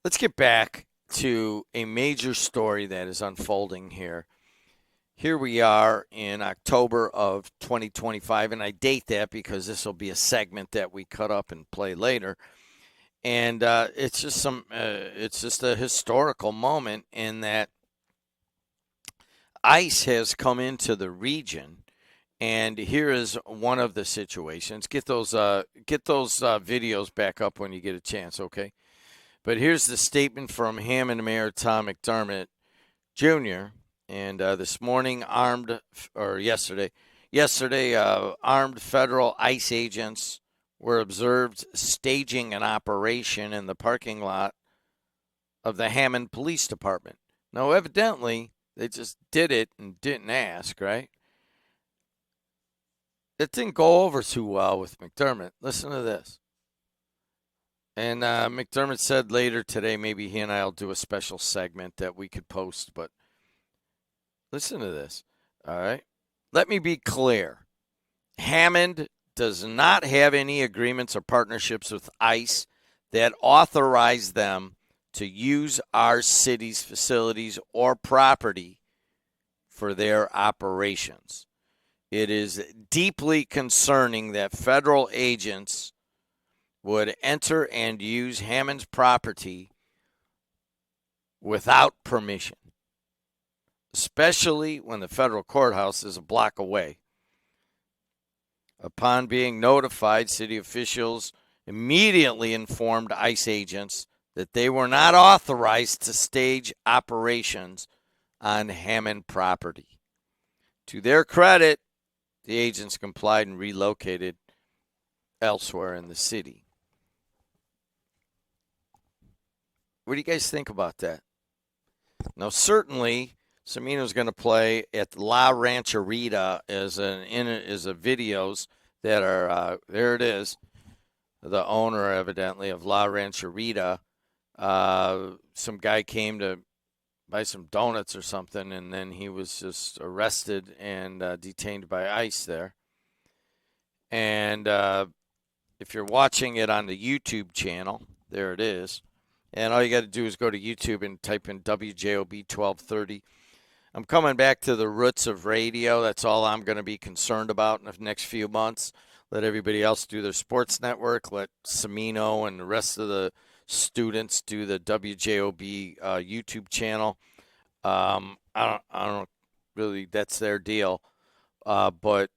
Let's get back to a major story that is unfolding here. Here we are in October of 2025, and I date that because this will be a segment that we cut up and play later. And it's just a historical moment in that ICE has come into the region, and here is one of the situations. Get those videos back up when you get a chance, okay? But here's the statement from Hammond Mayor Tom McDermott Jr. And this morning, armed federal ICE agents were observed staging an operation in the parking lot of the Hammond Police Department. Now, evidently, they just did it and didn't ask, right? It didn't go over too well with McDermott. Listen to this. And McDermott said later today, maybe he and I will do a special segment that we could post. But listen to this. All right. Let me be clear. Hammond does not have any agreements or partnerships with ICE that authorize them to use our city's facilities or property for their operations. It is deeply concerning that federal agents would enter and use Hammond's property without permission, especially when the federal courthouse is a block away. Upon being notified, city officials immediately informed ICE agents that they were not authorized to stage operations on Hammond property. To their credit, the agents complied and relocated elsewhere in the city. What do you guys think about that? Now, certainly, Semino's going to play at La Rancherita as a videos that are there. It is the owner, evidently, of La Rancherita. Some guy came to buy some donuts or something, and then he was just arrested and detained by ICE there. And if you're watching it on the YouTube channel, there it is. And all you got to do is go to YouTube and type in WJOB 1230. I'm coming back to the roots of radio. That's all I'm going to be concerned about in the next few months. Let everybody else do their sports network. Let Semino and the rest of the students do the WJOB YouTube channel. I don't really, that's their deal. But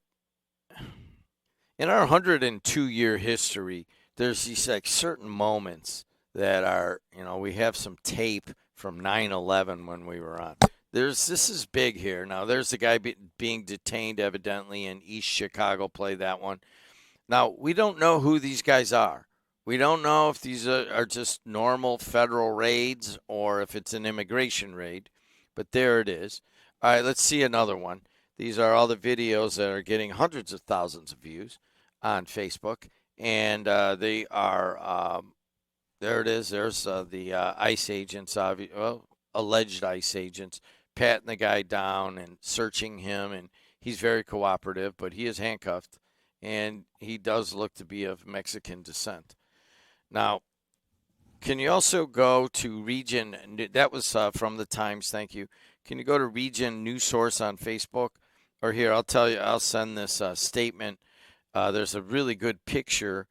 in our 102-year history, there's these like certain moments that are, we have some tape from 9/11 when we were on. This is big here. Now, there's a guy being detained evidently in East Chicago. Play that one. Now, we don't know who these guys are. We don't know if these are just normal federal raids or if it's an immigration raid. But there it is. All right, let's see another one. These are all the videos that are getting hundreds of thousands of views on Facebook. And they are, there it is. There's the ICE agents, alleged ICE agents, patting the guy down and searching him. And he's very cooperative, but he is handcuffed. And he does look to be of Mexican descent. Now, can you also go to Region, that was from the Times, thank you. Can you go to Region News Source on Facebook? Or here, I'll tell you, I'll send this statement. There's a really good picture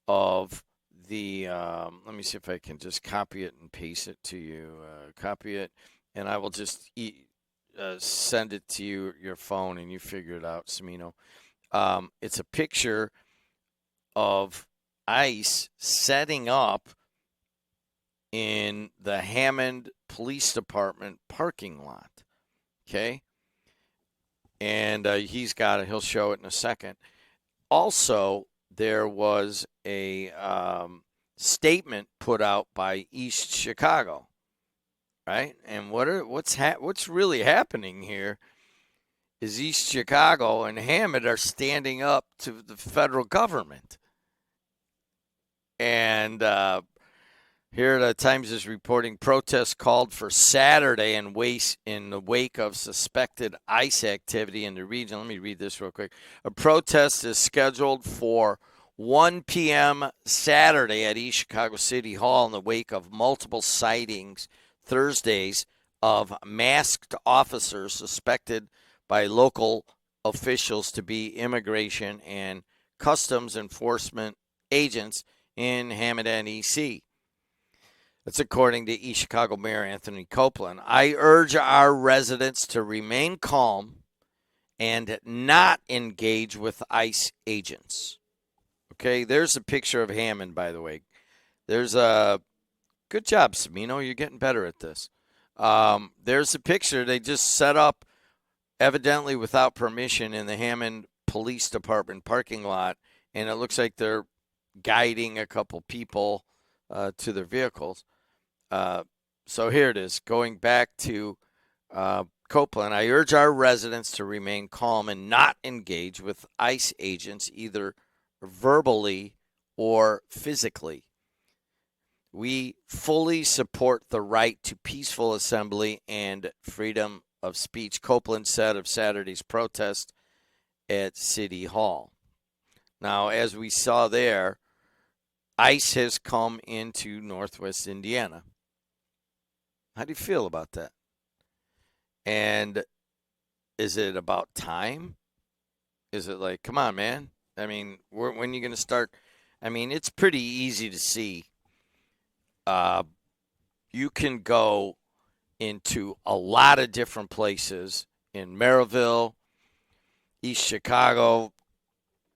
of the, let me see if I can just copy it and paste it to you. Copy it, and I will just send it to you, your phone, and you figure it out, Semino. It's a picture of ICE setting up in the Hammond Police Department parking lot. Okay? And he's got it. He'll show it in a second. Also, there was a statement put out by East Chicago, right? And what's really happening here is East Chicago and Hammond are standing up to the federal government. And here the Times is reporting protests called for Saturday in the wake of suspected ICE activity in the region. Let me read this real quick. A protest is scheduled for 1 p.m. Saturday at East Chicago City Hall in the wake of multiple sightings Thursdays of masked officers suspected by local officials to be immigration and customs enforcement agents in Hamadan, EC. That's according to East Chicago Mayor Anthony Copeland. I urge our residents to remain calm and not engage with ICE agents. Okay, there's a picture of Hammond, by the way. There's a good job, Semino. You're getting better at this. There's a picture they just set up, evidently without permission, in the Hammond Police Department parking lot, and it looks like they're guiding a couple people to their vehicles. So here it is, going back to Copeland. I urge our residents to remain calm and not engage with ICE agents, either verbally or physically. We fully support the right to peaceful assembly and freedom of speech, Copeland said of Saturday's protest at City Hall. Now, as we saw there, ICE has come into Northwest Indiana. How do you feel about that? And is it about time? Is it like, come on, man? I mean, when are you going to start? I mean, it's pretty easy to see. You can go into a lot of different places in Maryville, East Chicago,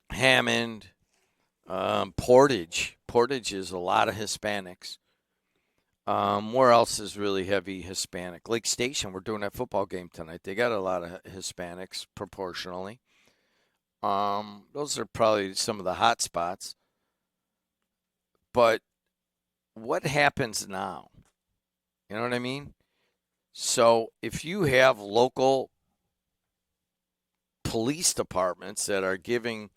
Hammond, Portage. Portage is a lot of Hispanics. Where else is really heavy Hispanic? Lake Station, we're doing that football game tonight. They got a lot of Hispanics proportionally. Those are probably some of the hot spots. But what happens now? You know what I mean? So if you have local police departments that are getting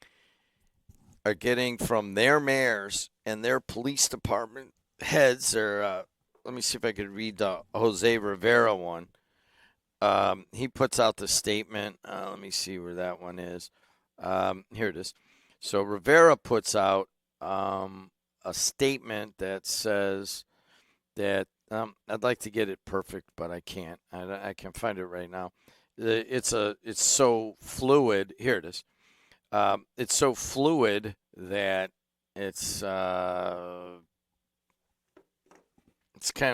from their mayors and their police department heads, or let me see if I could read the Jose Rivera one. He puts out the statement. Let me see where that one is. Here it is. So Rivera puts out a statement that says that I'd like to get it perfect, but I can't. I can find it right now. It's so fluid. Here it is. It's so fluid that it's kind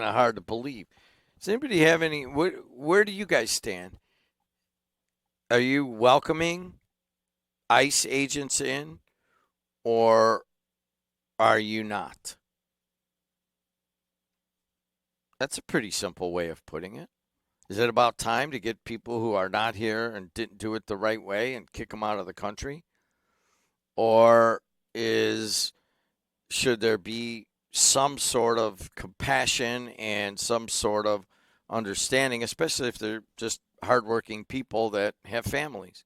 of hard to believe. Does anybody have any? Where do you guys stand? Are you welcoming ICE agents in, or are you not? That's a pretty simple way of putting it. Is it about time to get people who are not here and didn't do it the right way and kick them out of the country? Or should there be some sort of compassion and some sort of understanding, especially if they're just hardworking people that have families?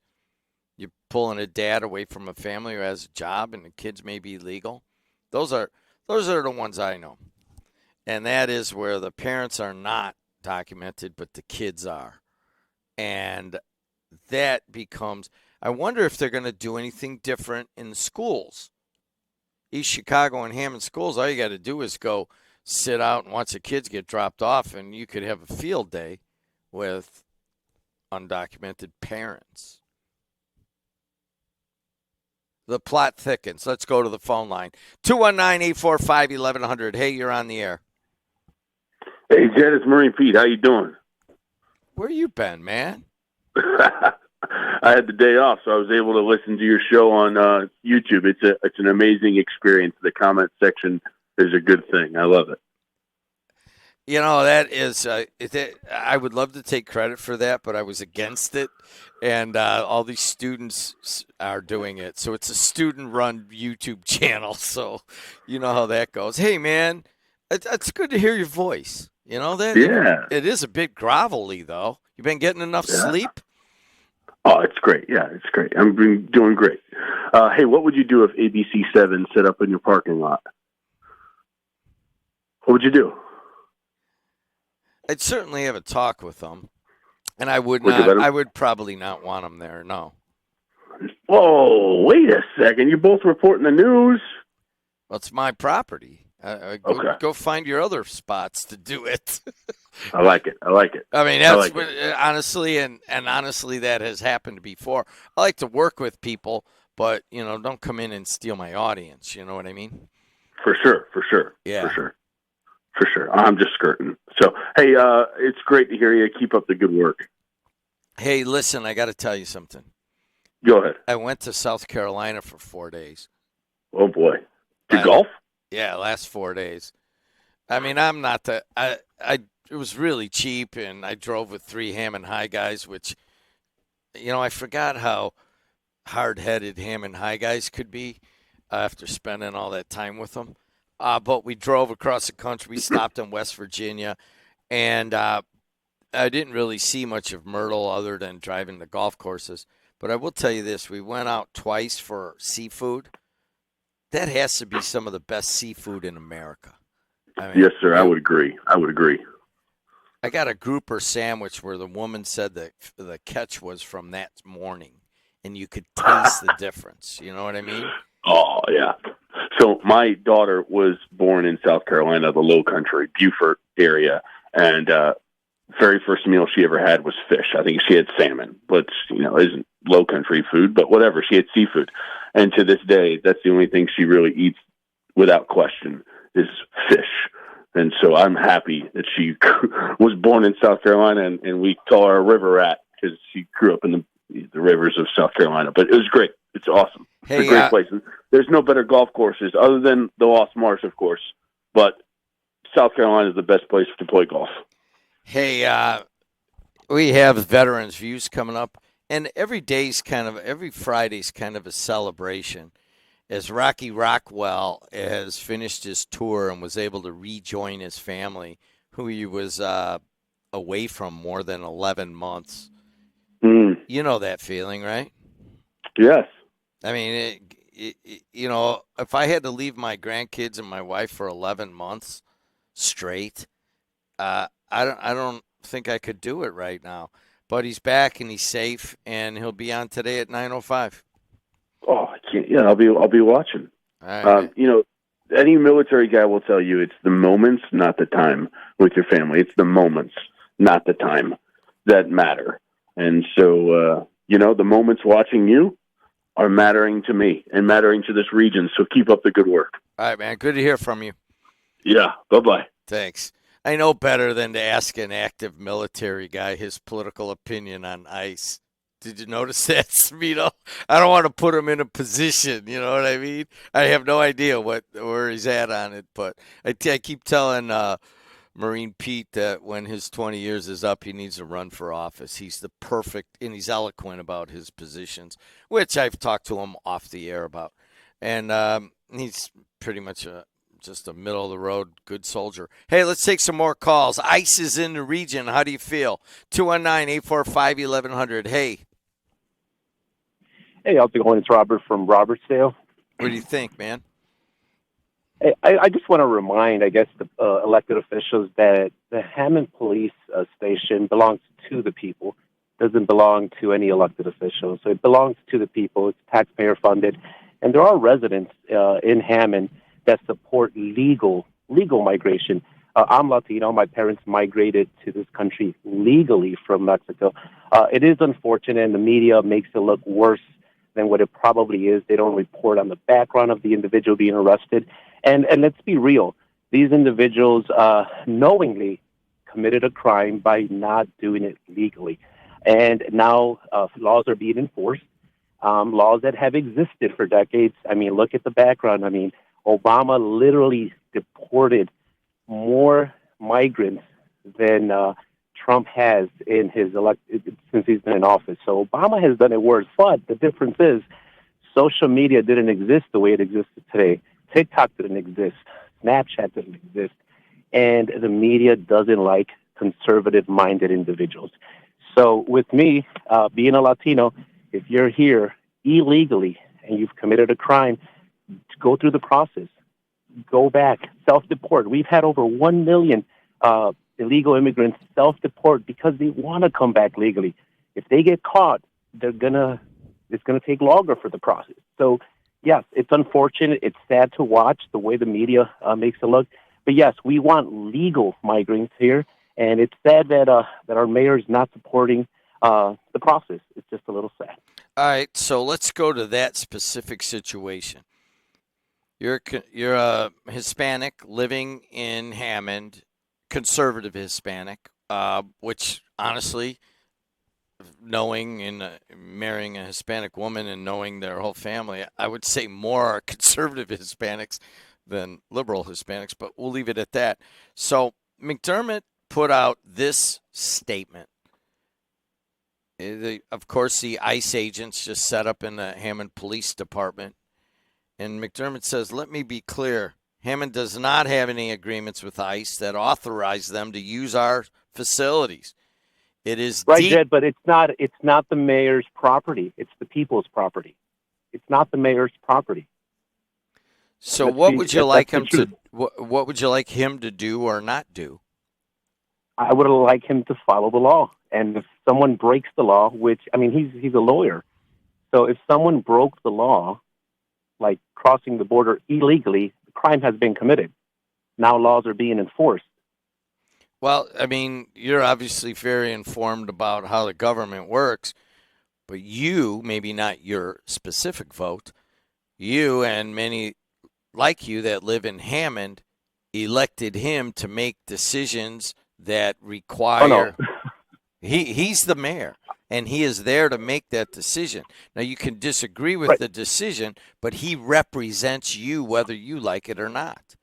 You're pulling a dad away from a family who has a job and the kids may be legal. Those are the ones I know. And that is where the parents are not documented, but the kids are. And that becomes, I wonder if they're going to do anything different in the schools. East Chicago and Hammond schools, all you got to do is go sit out and watch the kids get dropped off, and you could have a field day with undocumented parents. The plot thickens. Let's go to the phone line. 219-845-1100. Hey, you're on the air. Hey, Jed, it's Marine Pete. How you doing? Where you been, man? I had the day off, so I was able to listen to your show on YouTube. It's an amazing experience. The comment section is a good thing. I love it. You know, that is, I would love to take credit for that, but I was against it. And all these students are doing it. So it's a student-run YouTube channel. So you know how that goes. Hey, man, it's good to hear your voice. You know that? Yeah. It is a bit grovelly, though. You been getting enough sleep? Oh, it's great. Yeah, it's great. I'm doing great. Hey, what would you do if ABC7 set up in your parking lot? What would you do? I'd certainly have a talk with them, and I would not. I would probably not want them there. No. Whoa, wait a second. You're both reporting the news? Well, it's my property. Go Okay. go find your other spots to do it. I like it. I like it. I mean, I that's like what, it. honestly, and honestly, that has happened before. I like to work with people, but don't come in and steal my audience. You know what I mean? For sure. For sure. For Yeah. sure. For sure. I'm just skirting. So, hey, it's great to hear you. Keep up the good work. Hey, listen, I got to tell you something. Go ahead. I went to South Carolina for 4 days. Oh, boy. To I, golf? yeah, last 4 days. I mean, I'm not the. It was really cheap, and I drove with three Ham and High guys, which, I forgot how hard-headed Ham and High guys could be after spending all that time with them. But we drove across the country. We stopped in West Virginia, and I didn't really see much of Myrtle other than driving the golf courses. But I will tell you this: we went out twice for seafood. That has to be some of the best seafood in America. I mean, Yes, sir. I would agree. I got a grouper sandwich where the woman said that the catch was from that morning, and you could taste the difference. You know what I mean? Oh, yeah. So my daughter was born in South Carolina, the Low Country, Beaufort area, and very first meal she ever had was fish. I think she had salmon, but isn't Low Country food, but whatever. She had seafood, and to this day, that's the only thing she really eats without question is fish. And so I'm happy that she was born in South Carolina, and we call her a river rat because she grew up in the rivers of South Carolina. But it was great. It's awesome. Hey, it's a great place. And there's no better golf courses other than the Lost Marsh, of course. But South Carolina is the best place to play golf. Hey, we have Veterans Views coming up, and every Friday's kind of a celebration. As Rocky Rockwell has finished his tour and was able to rejoin his family, who he was away from more than 11 months. You know that feeling, right? Yes. I mean, if I had to leave my grandkids and my wife for 11 months straight, I don't think I could do it right now. But he's back and he's safe, and he'll be on today at 9:05. Oh, I can't. Yeah, I'll be watching. All right. Any military guy will tell you it's the moments, not the time, with your family. It's the moments, not the time, that matter. And so, the moments watching you are mattering to me and mattering to this region. So keep up the good work. All right, man. Good to hear from you. Yeah. Bye-bye. Thanks. I know better than to ask an active military guy his political opinion on ICE. Did you notice that, Smito? I don't want to put him in a position, you know what I mean? I have no idea where he's at on it, but I keep telling Marine Pete that when his 20 years is up, he needs to run for office. He's the perfect, and he's eloquent about his positions, which I've talked to him off the air about. And he's pretty much just a middle-of-the-road good soldier. Hey, let's take some more calls. ICE is in the region. How do you feel? 219-845-1100. Hey. Hey, how's it going? It's Robert from Robertsdale. What do you think, man? Hey, I just want to remind, I guess, the elected officials that the Hammond Police Station belongs to the people. It doesn't belong to any elected officials. So it belongs to the people. It's taxpayer-funded. And there are residents in Hammond that support legal migration. I'm Latino. My parents migrated to this country legally from Mexico. It is unfortunate, and the media makes it look worse than what it probably is. They don't report on the background of the individual being arrested. And let's be real. These individuals knowingly committed a crime by not doing it legally. And now laws are being enforced, laws that have existed for decades. I mean, look at the background. I mean, Obama literally deported more migrants than Trump has in his since he's been in office. So Obama has done it worse. But the difference is social media didn't exist the way it existed today. TikTok didn't exist. Snapchat didn't exist. And the media doesn't like conservative-minded individuals. So with me, being a Latino, if you're here illegally and you've committed a crime, go through the process. Go back. Self-deport. We've had over 1 million illegal immigrants self-deport because they want to come back legally. If they get caught, they're going to it's going to take longer for the process. So, yes, it's unfortunate. It's sad to watch the way the media makes it look. But yes, we want legal migrants here, and it's sad that our mayor is not supporting the process. It's just a little sad. All right, so let's go to that specific situation. You're a Hispanic living in Hammond, conservative Hispanic, which honestly, knowing and marrying a Hispanic woman and knowing their whole family, I would say more are conservative Hispanics than liberal Hispanics, but we'll leave it at that. So McDermott put out this statement. Of course, the ICE agents just set up in the Hammond Police Department. And McDermott says, let me be clear. Hammond does not have any agreements with ICE that authorize them to use our facilities. It is right, Jed, but it's not the mayor's property. It's the people's property. It's not the mayor's property. So what would you like him to what would you like him to do or not do? I would like him to follow the law. And if someone breaks the law, which, I mean, he's a lawyer. So if someone broke the law, like crossing the border illegally, the crime has been committed. Now laws are being enforced. Well, I mean, you're obviously very informed about how the government works, but you, maybe not your specific vote, you and many like you that live in Hammond elected him to make decisions that require... Oh, no. He's the mayor, and he is there to make that decision. Now, you can disagree with the decision, but he represents you whether you like it or not.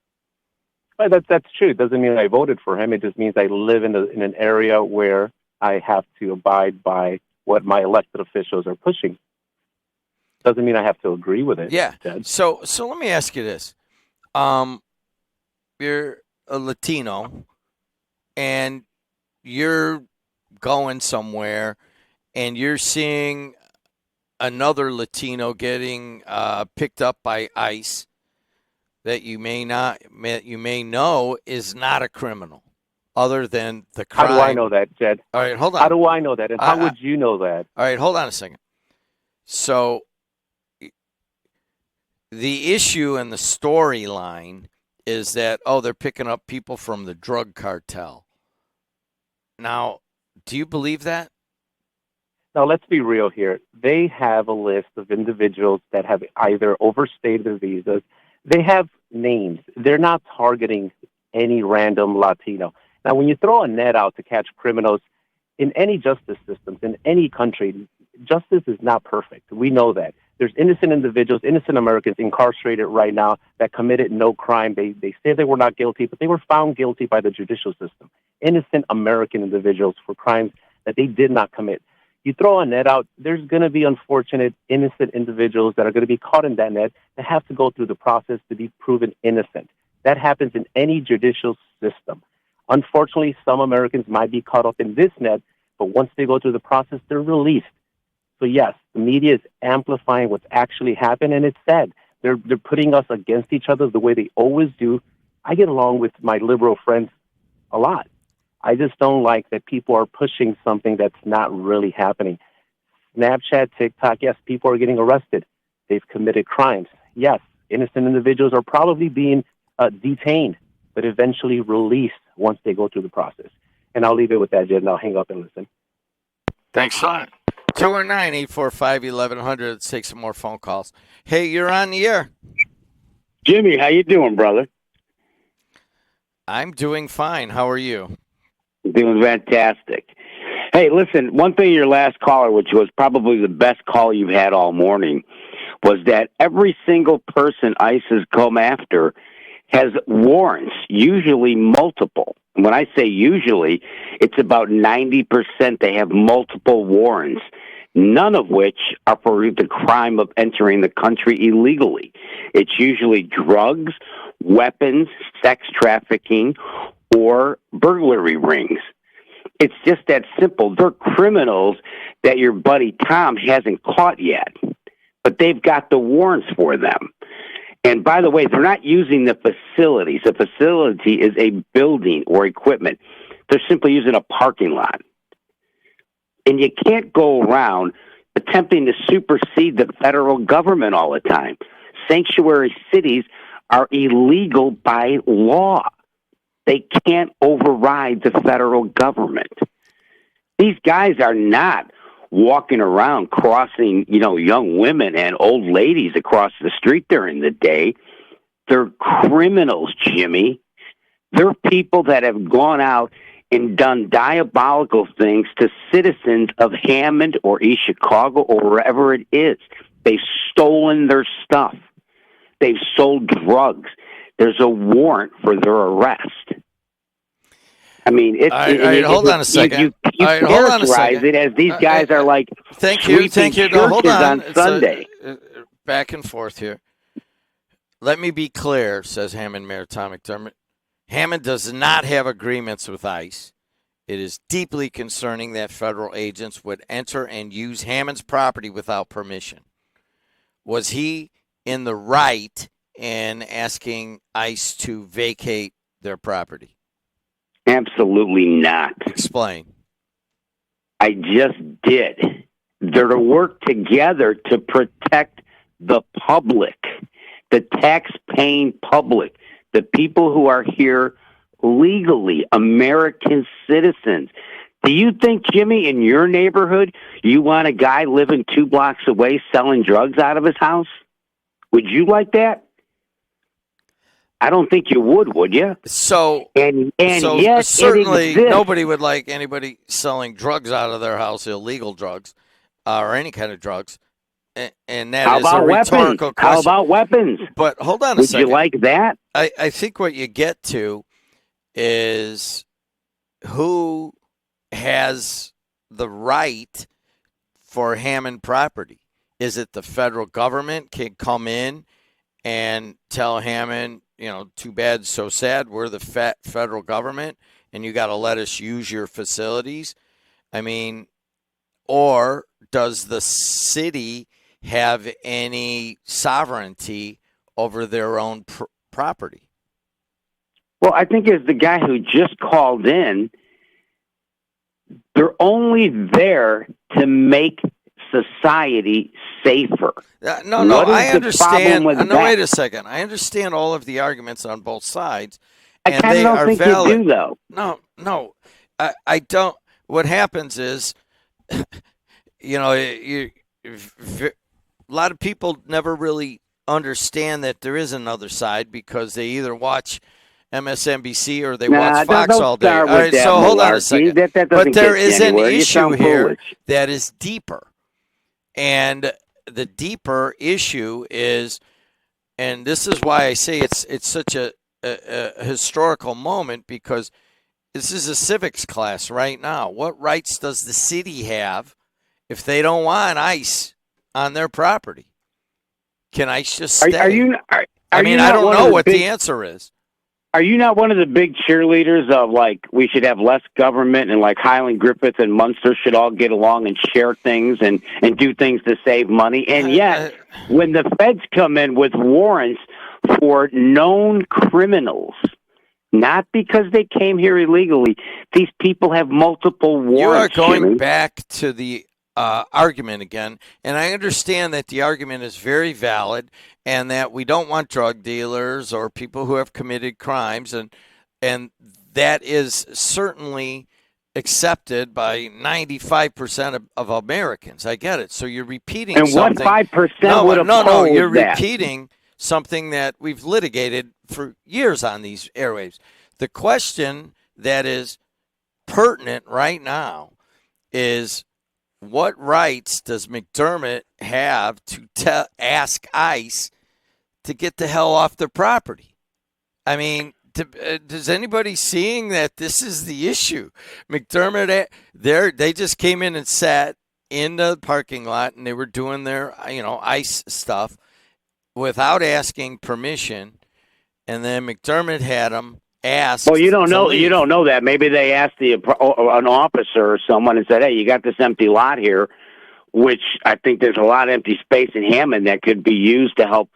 Well, that's true. It doesn't mean I voted for him. It just means I live in an area where I have to abide by what my elected officials are pushing. Doesn't mean I have to agree with it. Yeah. Jed. So let me ask you this. You're a Latino, and you're going somewhere and you're seeing another Latino getting picked up by ICE that you may know is not a criminal other than the crime. How do I know that, Jed? All right, hold on. How do I know that? And how would you know that? All right, hold on a second. So the issue and the storyline is that, they're picking up people from the drug cartel. Now, do you believe that? Now, let's be real here. They have a list of individuals that have either overstayed their visas. They have names. They're not targeting any random Latino. Now, when you throw a net out to catch criminals in any justice systems, in any country, justice is not perfect. We know that. There's innocent individuals, innocent Americans incarcerated right now that committed no crime. They say they were not guilty, but they were found guilty by the judicial system. Innocent American individuals for crimes that they did not commit. You throw a net out, there's going to be unfortunate, innocent individuals that are going to be caught in that net that have to go through the process to be proven innocent. That happens in any judicial system. Unfortunately, some Americans might be caught up in this net, but once they go through the process, they're released. So yes, the media is amplifying what's actually happened, and it's sad. They're putting us against each other the way they always do. I get along with my liberal friends a lot. I just don't like that people are pushing something that's not really happening. Snapchat, TikTok, yes, people are getting arrested. They've committed crimes. Yes, innocent individuals are probably being detained, but eventually released once they go through the process. And I'll leave it with that, Jed, and I'll hang up and listen. Thanks a lot. 219-845-1100. Let's take some more phone calls. Hey, you're on the air. Jimmy, how you doing, brother? I'm doing fine. How are you? Doing fantastic. Hey, listen, one thing your last caller, which was probably the best call you've had all morning, was that every single person ICE has come after has warrants, usually multiple. When I say usually, it's about 90% they have multiple warrants, none of which are for the crime of entering the country illegally. It's usually drugs, weapons, sex trafficking, or burglary rings. It's just that simple. They're criminals that your buddy Tom hasn't caught yet, but they've got the warrants for them. And by the way, they're not using the facilities. The facility is a building or equipment. They're simply using a parking lot. And you can't go around attempting to supersede the federal government all the time. Sanctuary cities are illegal by law. They can't override the federal government. These guys are not walking around crossing, young women and old ladies across the street during the day. They're criminals, Jimmy. They're people that have gone out and done diabolical things to citizens of Hammond or East Chicago or wherever it is. They've stolen their stuff. They've sold drugs. There's a warrant for their arrest. I mean, hold on a second. You characterize it as these guys are like thank you. No, hold on. Sunday. Back and forth here. Let me be clear, says Hammond Mayor Tom McDermott. Hammond does not have agreements with ICE. It is deeply concerning that federal agents would enter and use Hammond's property without permission. Was he in the right in asking ICE to vacate their property? Absolutely not. Explain. I just did. They're to work together to protect the public, the tax-paying public, the people who are here legally, American citizens. Do you think, Jimmy, in your neighborhood, you want a guy living 2 blocks away selling drugs out of his house? Would you like that? I don't think you would you? So yet certainly nobody would like anybody selling drugs out of their house, illegal drugs, or any kind of drugs. And that is a rhetorical question. How about weapons? But hold on a second. Would you like that? I think what you get to is who has the right for Hammond property. Is it the federal government can come in and tell Hammond, too bad, so sad, we're the federal government, and you got to let us use your facilities? I mean, or does the city have any sovereignty over their own property? Well, I think as the guy who just called in, they're only there to make society safer. No, I understand. No, wait a second. I understand all of the arguments on both sides. I kind of don't think valid. You do, though. No, I don't. What happens is, a lot of people never really understand that there is another side because they either watch MSNBC or they watch Fox all day. All right, so hold on a second. But there is an issue here that is deeper. And the deeper issue is, and this is why I say it's such a historical moment, because this is a civics class right now. What rights does the city have if they don't want ICE on their property? Can ICE just stay? I don't know what the answer is. Are you not one of the big cheerleaders of, we should have less government and, Highland Griffith and Munster should all get along and share things and do things to save money? And yet, when the feds come in with warrants for known criminals, not because they came here illegally, these people have multiple warrants. You are going back to the argument again, and I understand that the argument is very valid and that we don't want drug dealers or people who have committed crimes, and that is certainly accepted by 95% of Americans. I get it. So you're repeating something. And what 5% would oppose No, you're that? Repeating something that we've litigated for years on these airwaves. The question that is pertinent right now is, what rights does McDermott have to ask ICE to get the hell off their property? I mean, does anybody seeing that this is the issue? McDermott, they just came in and sat in the parking lot, and they were doing their, ICE stuff without asking permission, and then McDermott had them asked. Well, you don't know. Leave. You don't know that. Maybe they asked an officer or someone and said, "Hey, you got this empty lot here," which I think there's a lot of empty space in Hammond that could be used to help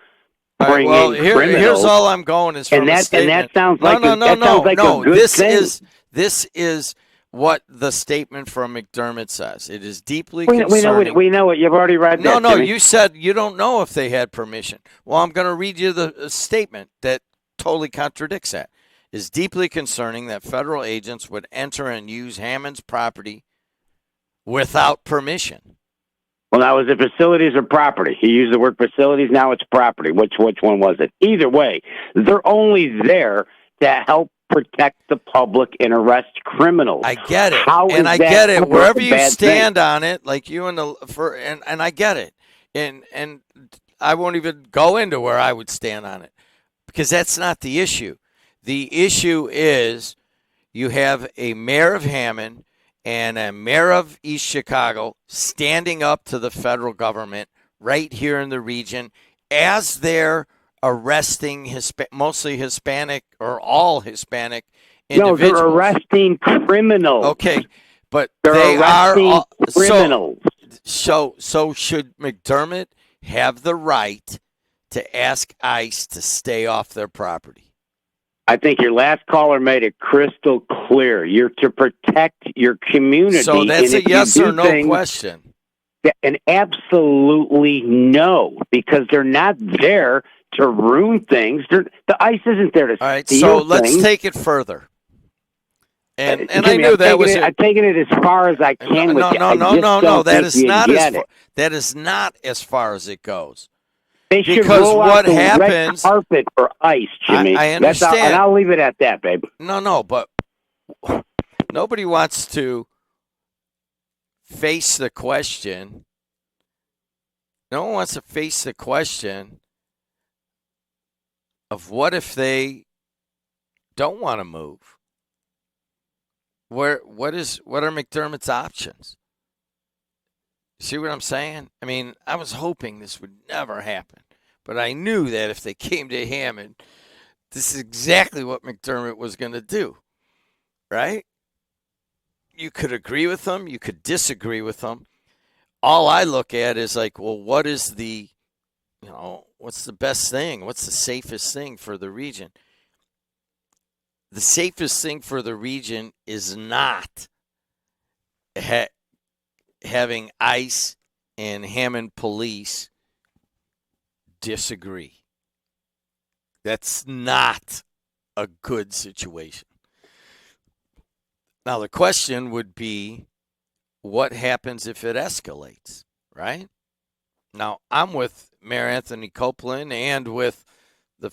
bring in criminals. Here's all I'm going is from a statement. And that sounds like a good thing. This is what the statement from McDermott says. It is deeply We concerning. we know it. You've already read that. No, Jimmy. you said you don't know if they had permission. Well, I'm going to read you the statement that totally contradicts that. It is deeply concerning that federal agents would enter and use Hammond's property without permission. Well, now, is it facilities or property? He used the word facilities. Now it's property. Which one was it? Either way, they're only there to help protect the public and arrest criminals. I get it, How and is I that get it. ever Wherever a you bad stand thing? on it, like you and I get it, and I won't even go into where I would stand on it because that's not the issue. The issue is you have a mayor of Hammond and a mayor of East Chicago standing up to the federal government right here in the region as they're arresting mostly Hispanic or all Hispanic individuals. No, they're arresting criminals. Okay, but They're they arresting are criminals. So should McDermott have the right to ask ICE to stay off their property? I think your last caller made it crystal clear. You're to protect your community. So that's and a if you yes do or no things- question. An absolutely no, because they're not there to ruin things. The ICE isn't there to All right, steal so let's things. take it further. And I Jimmy, knew that was I'm taking it as far as I can with you. I just don't That think is you not get as it. that is not as far as it goes. They should because roll what out the happens- red carpet for ICE, Jimmy. I understand. And I'll leave it at that, babe. No, but nobody wants to face the question. No one wants to face the question of what if they don't want to move? What are McDermott's options? See what I'm saying? I mean, I was hoping this would never happen, but I knew that if they came to Hammond, this is exactly what McDermott was going to do, right? You could agree with them, you could disagree with them. All I look at is like, well, what's the best thing? What's the safest thing for the region? The safest thing for the region is not having ICE and Hammond police disagree. That's not a good situation. Now, the question would be, what happens if it escalates, right? Now, I'm with Mayor Anthony Copeland and with the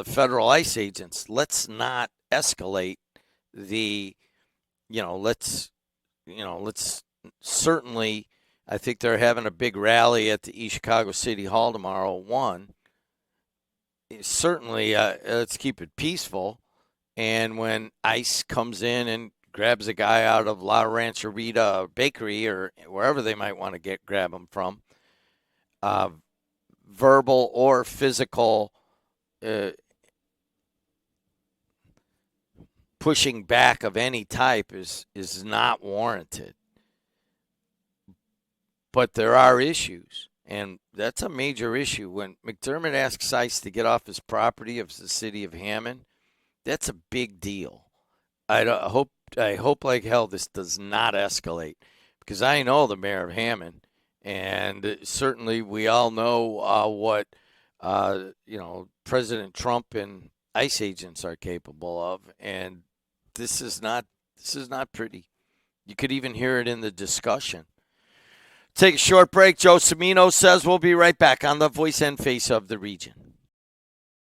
federal ICE agents. Let's not escalate let's certainly, I think they're having a big rally at the East Chicago City Hall tomorrow at 1. Certainly, let's keep it peaceful. And when ICE comes in and grabs a guy out of La Rancherita Bakery or wherever they might want to grab him from, verbal or physical pushing back of any type is not warranted. But there are issues, and that's a major issue. When McDermott asks ICE to get off his property of the city of Hammond, that's a big deal. I hope like hell this does not escalate, because I know the mayor of Hammond, and certainly we all know what President Trump and ICE agents are capable of, and this is not pretty. You could even hear it in the discussion. Take a short break. Joe Cimino says we'll be right back on the Voice and Face of the Region.